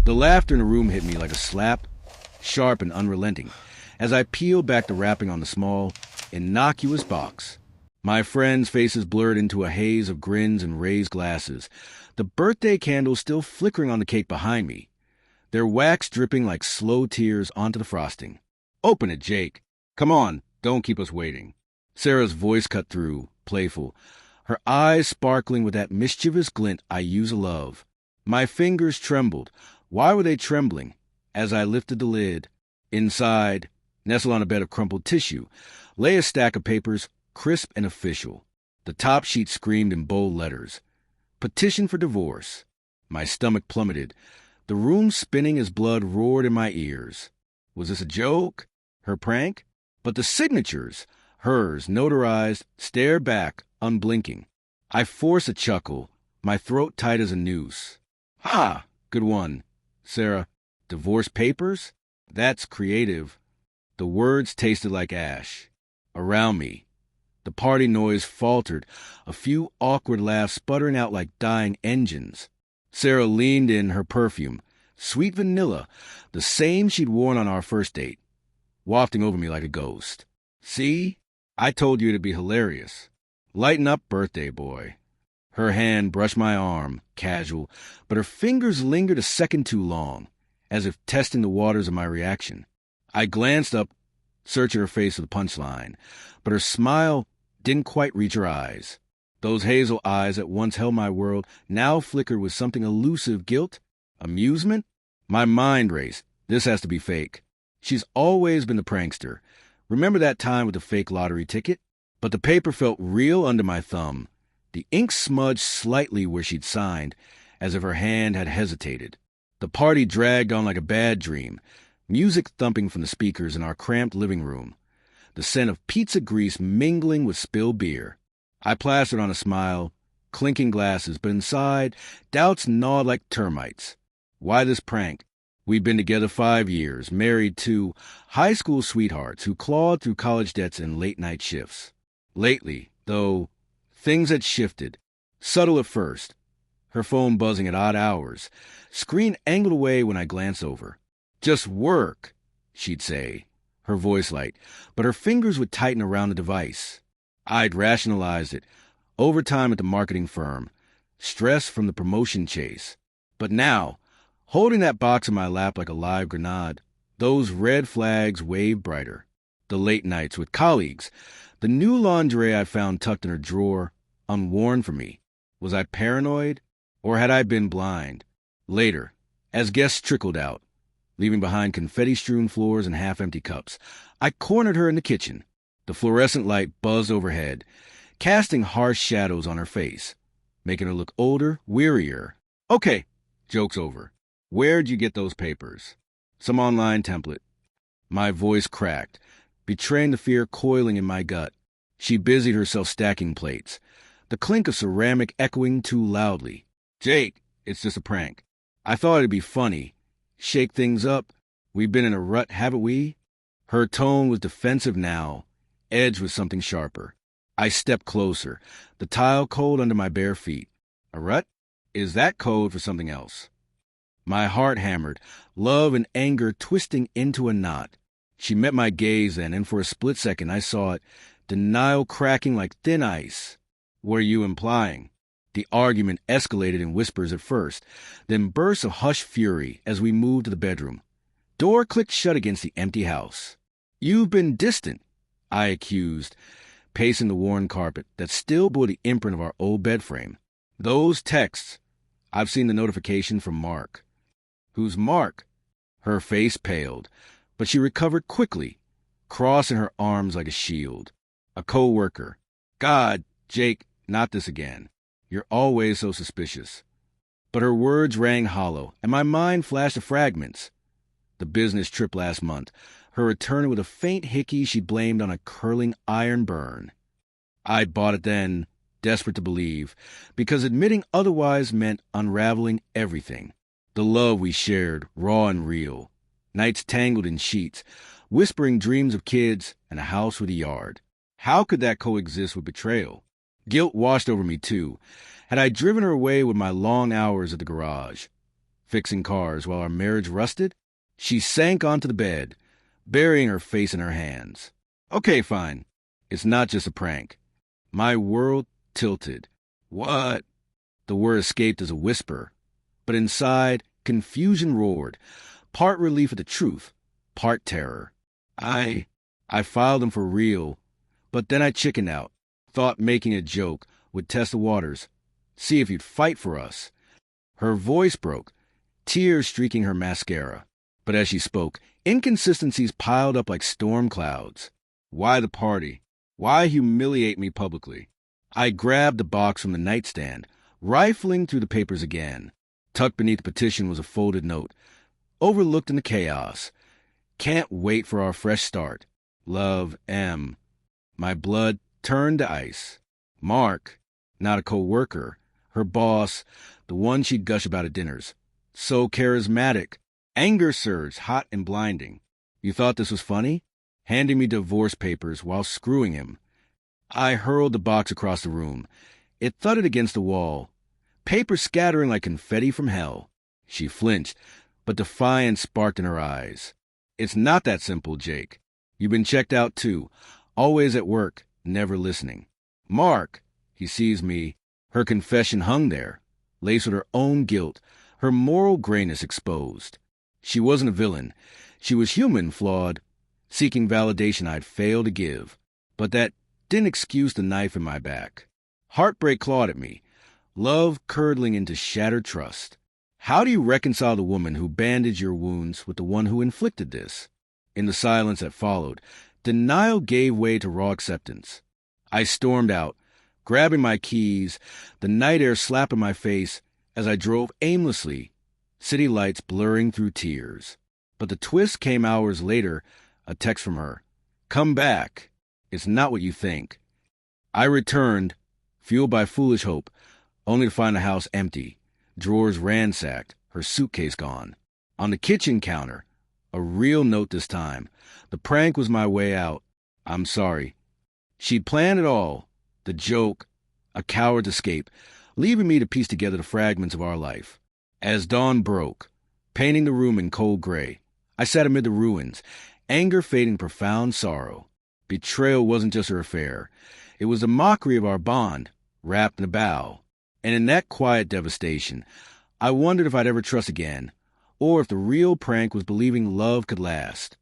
The laughter in the room hit me like a slap, sharp and unrelenting, as I peeled back the wrapping on the small, innocuous box. My friends' faces blurred into a haze of grins and raised glasses, the birthday candles still flickering on the cake behind me, their wax dripping like slow tears onto the frosting. "Open it, Jake. Come on, don't keep us waiting." Sarah's voice cut through, playful, her eyes sparkling with that mischievous glint I used to love. My fingers trembled. Why were they trembling? As I lifted the lid, inside, nestled on a bed of crumpled tissue, lay a stack of papers, crisp and official. The top sheet screamed in bold letters, "Petition for divorce." My stomach plummeted, the room spinning as blood roared in my ears. Was this a joke? Her prank? But the signatures, hers, notarized, stared back, unblinking. I forced a chuckle, my throat tight as a noose. "Ha! Good one, Sarah. Divorce papers? That's creative." The words tasted like ash. Around me, the party noise faltered, a few awkward laughs sputtering out like dying engines. Sarah leaned in, her perfume, sweet vanilla, the same she'd worn on our first date, wafting over me like a ghost. "See? I told you it'd be hilarious. Lighten up, birthday boy." Her hand brushed my arm, casual, but her fingers lingered a second too long, as if testing the waters of my reaction. I glanced up, searching her face for the punchline, but her smile didn't quite reach her eyes. Those hazel eyes that once held my world now flickered with something elusive, guilt, amusement. My mind raced. This has to be fake. She's always been the prankster. Remember that time with the fake lottery ticket? But the paper felt real under my thumb. The ink smudged slightly where she'd signed, as if her hand had hesitated. The party dragged on like a bad dream, music thumping from the speakers in our cramped living room, the scent of pizza grease mingling with spilled beer. I plastered on a smile, clinking glasses, but inside, doubts gnawed like termites. Why this prank? We'd been together 5 years, married to high school sweethearts who clawed through college debts and late-night shifts. Lately, though, things had shifted, subtle at first, her phone buzzing at odd hours, screen angled away when I glanced over. "Just work," she'd say, her voice light, but her fingers would tighten around the device. I'd rationalized it, overtime at the marketing firm, stress from the promotion chase. But now, holding that box in my lap like a live grenade, those red flags waved brighter. The late nights with colleagues, the new lingerie I found tucked in her drawer, unworn for me. Was I paranoid, or had I been blind? Later, as guests trickled out, leaving behind confetti-strewn floors and half-empty cups, I cornered her in the kitchen. The fluorescent light buzzed overhead, casting harsh shadows on her face, making her look older, wearier. "Okay, joke's over. Where'd you get those papers?" "Some online template." My voice cracked, betraying the fear coiling in my gut. She busied herself stacking plates, the clink of ceramic echoing too loudly. "Jake, it's just a prank. I thought it'd be funny. Shake things up. We've been in a rut, haven't we?" Her tone was defensive now, edged with something sharper. I stepped closer, the tile cold under my bare feet. "A rut? Is that code for something else?" My heart hammered, love and anger twisting into a knot. She met my gaze then, and for a split second I saw it, denial cracking like thin ice. "What are you implying?" The argument escalated in whispers at first, then bursts of hushed fury as we moved to the bedroom. Door clicked shut against the empty house. "You've been distant," I accused, pacing the worn carpet that still bore the imprint of our old bed frame. "Those texts. I've seen the notification from Mark." "Who's Mark?" Her face paled, but she recovered quickly, crossing her arms like a shield. "A co-worker." "God, Jake, not this again. You're always so suspicious." But her words rang hollow, and my mind flashed to fragments. The business trip last month, her return with a faint hickey she blamed on a curling iron burn. I'd bought it then, desperate to believe, because admitting otherwise meant unraveling everything. The love we shared, raw and real. Nights tangled in sheets, whispering dreams of kids and a house with a yard. How could that coexist with betrayal? Guilt washed over me, too. Had I driven her away with my long hours at the garage? fixing cars while our marriage rusted? She sank onto the bed, burying her face in her hands. Okay, fine. It's not just a prank. My world tilted. What? The word escaped as a whisper, but inside, confusion roared, part relief at the truth, part terror. I filed him for real, but then I chickened out, thought making a joke would test the waters, see if you'd fight for us. Her voice broke, tears streaking her mascara. But as she spoke, inconsistencies piled up like storm clouds. Why the party? Why humiliate me publicly? I grabbed the box from the nightstand, rifling through the papers again. Tucked beneath the petition was a folded note, overlooked in the chaos. Can't wait for our fresh start. Love, M. My blood turned to ice. Mark, not a co-worker, her boss, the one she'd gush about at dinners. So charismatic. Anger surged, hot and blinding. You thought this was funny? Handing me divorce papers while screwing him. I hurled the box across the room. It thudded against the wall, paper scattering like confetti from hell. She flinched, but defiance sparked in her eyes. It's not that simple, Jake. You've been checked out too, always at work, never listening. Mark, he sees me. Her confession hung there, laced with her own guilt, her moral grayness exposed. She wasn't a villain. She was human, flawed, seeking validation I'd failed to give. But that didn't excuse the knife in my back. Heartbreak clawed at me, love curdling into shattered trust. How do you reconcile the woman who bandaged your wounds with the one who inflicted this? In the silence that followed, denial gave way to raw acceptance. I stormed out, grabbing my keys, the night air slapping my face as I drove aimlessly, city lights blurring through tears. But the twist came hours later, a text from her. Come back. It's not what you think. I returned, fueled by foolish hope, only to find the house empty, drawers ransacked, her suitcase gone. On the kitchen counter, a real note this time. The prank was my way out. I'm sorry. She'd planned it all. The joke, a coward's escape, leaving me to piece together the fragments of our life. As dawn broke, painting the room in cold gray, I sat amid the ruins, anger fading profound sorrow. Betrayal wasn't just her affair. It was the mockery of our bond, wrapped in a bow. And in that quiet devastation, I wondered if I'd ever trust again, or if the real prank was believing love could last.